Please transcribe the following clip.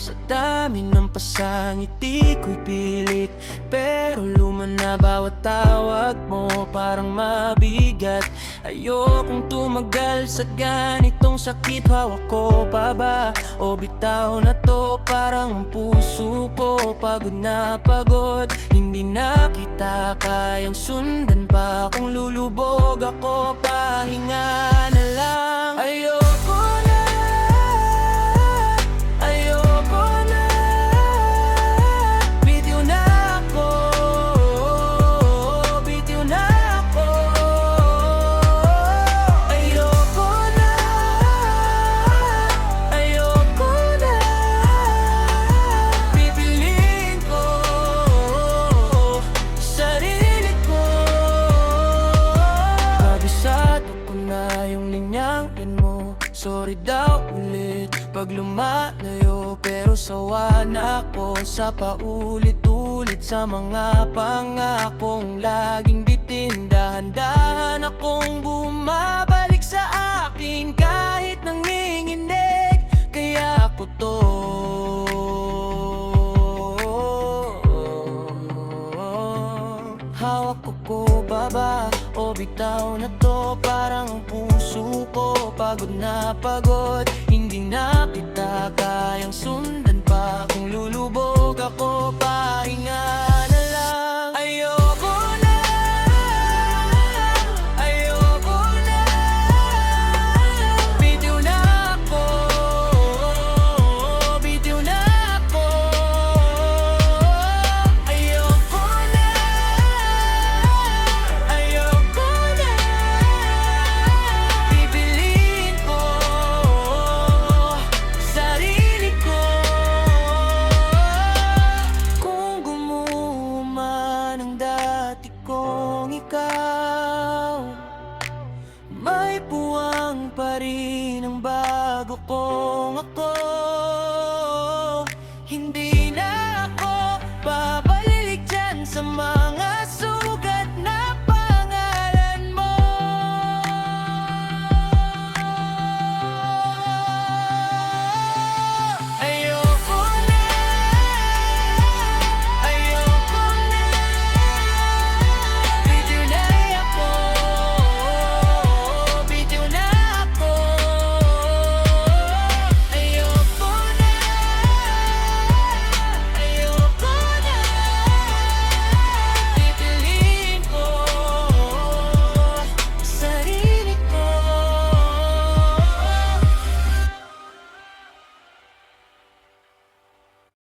Sa dami ng pasangiti ko'y pilit, pero luma na bawat tawag mo, parang mabigat. Ayokong tumagal sa ganitong sakit. Hawak ko pa ba o bitaw na to? Parang ang puso ko pagod na pagod. Hindi na kita kayang sundan pa. Kung lulubog ako, pahinga na lang. Ayoko na, ayoko na, bitiw na ako, bitiw na ako. Ayoko na, ayoko na, pipiliin ko sarili ko. Kabisado ko na yung linyang mo. Sorry daw ulit pag lumalayo, pero sawa na ako sa paulit-ulit sa mga pangakong laging bitin. Dahan-dahan akong bumabalik sa akin kahit nanginginig. Kaya ako to, hawak ko baba o bitaw na to? Parang ang puso ko pagod na pagod. Hindi na kita kayang sundan